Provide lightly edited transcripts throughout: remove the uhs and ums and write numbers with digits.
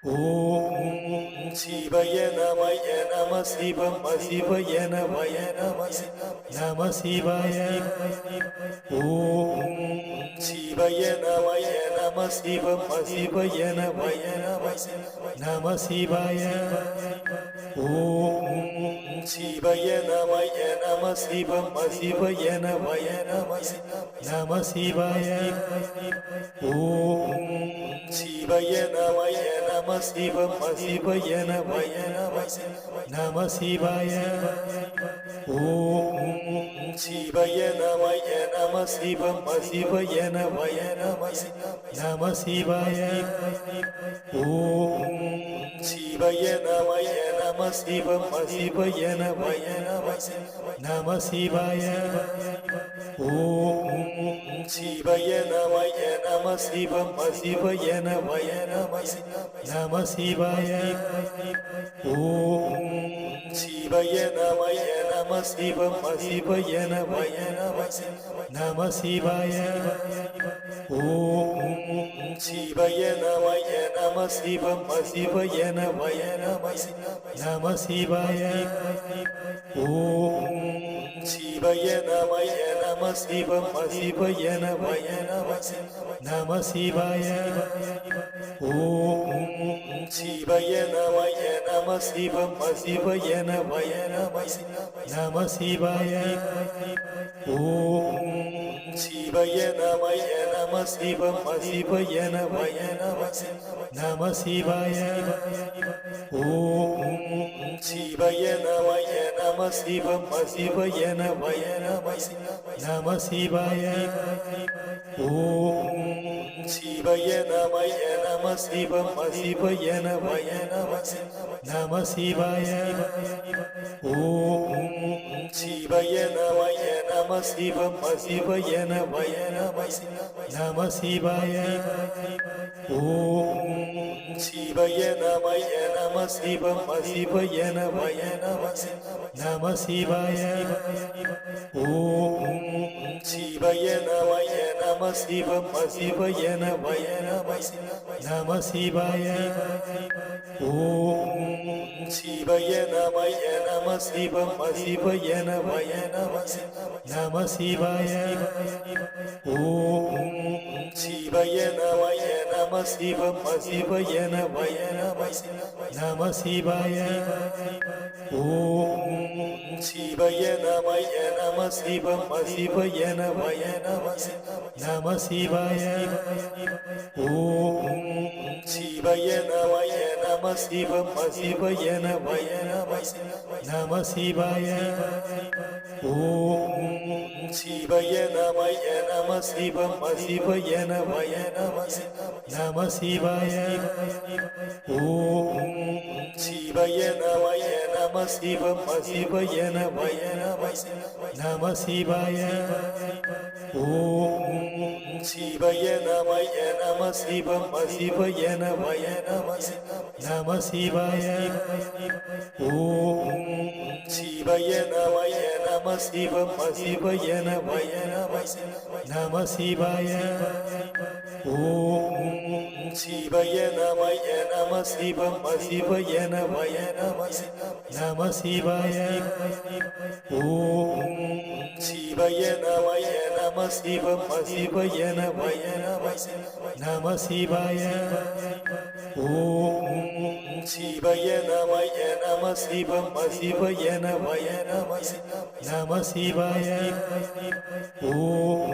ஓம் சிவய நமய நம சிவம் சிவய நமய நம சிவாய. ஓம் சிவய நமய நம சிவம் சிவய நமய நம சிவாய. ஓம் சிவய நமய நம சிவம் சிவய நமய நம சிவாய. ஓம் சிவய நமய நம சிவம் சிவய நமய நம சிவாய. ஓம் சிவய நமய நம சிவம் சிவய நமய நம சிவாய. ஓம் சிவய நமய நம சிவம் சிவய நமய நம சிவாய. ஓம் சிவய நமய நம சிவம் சிவய நமய நம சிவாய. ஓம் சிவய நமய நம சிவம் சிவய நமய நம சிவாய. ஓம் சிவய நமய நம சிவம் சிவய நமய நம சிவாய. ஓம் சிவய நமய நம சிவம் சிவய நமய நம சிவாய. ஓம் சிவய நமய நம சிவம் சிவய நமய நம சிவாய. ஓம் சிவய நமய நம சிவம் சிவய நமய நம சிவாய. ஓம் சிவய நமய நம சிவம் சிவய நமய நம சிவாய. ஓம் சிவய நமய நம சிவம் சிவய நமய நம சிவாய. ஓம் சிவய நமய நம சிவம் சிவய நமய நம சிவாய. ஓம் சிவய நமய நம சிவம் சிவய நமய நம சிவாய. ஓம் சிவய நமய நம சிவம் சிவய நமய நம சிவாய. ஓம் சிவய நமய நம சிவம் சிவய நமய நம சிவாய. ஓம் சிவய நமய நம சிவம் சிவய நமய நம சிவாய. ஓம் சிவய நமய நம சிவம் சிவய நமய நம சிவாய. ஓம் சிவய நமய நம சிவம் சிவய நமய நம சிவாய. ஓம் சிவய நமய நம சிவம் சிவய நமய நம சிவாய. ஓம் சிவய நமய நம சிவம் சிவய நமய நம சிவாய. ஓம் சிவய நமய நம சிவம் சிவய நமய நம சிவாய. ஓம் சிவய நமய நம சிவம் சிவய நமய நம சிவாய. ஓம் சிவய நமய நம சிவம் சிவய நமய நம சிவாய. ஓம் சிவய நமய நம சிவம் சிவய நமய நம சிவாய. ஓம் சிவய நமய நம சிவம் சிவய நமய நம சிவாய. ஓம்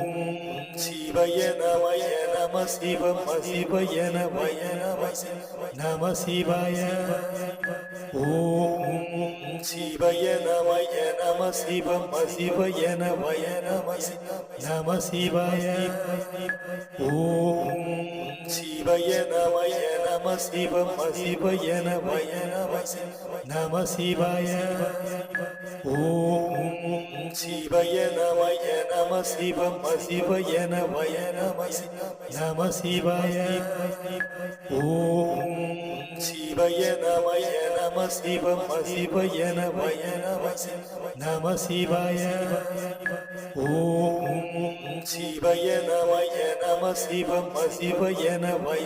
சிவய நமய நம சிவம் சிவய நமய நம சிவாய. ஓம் சிவய நமய நம சிவம் சிவய நமய நம சிவாய. ஓம் சிவய நமய நம சிவம் சிவய நமய நம சிவாய. ஓம் சிவய நமய நம சிவம் சிவய நமய நம சிவாய. ஓம் சிவய நமய நம சிவம் சிவய நமய நம சிவாய. ஓம் சிவய நமய நம சிவம் சிவய நமய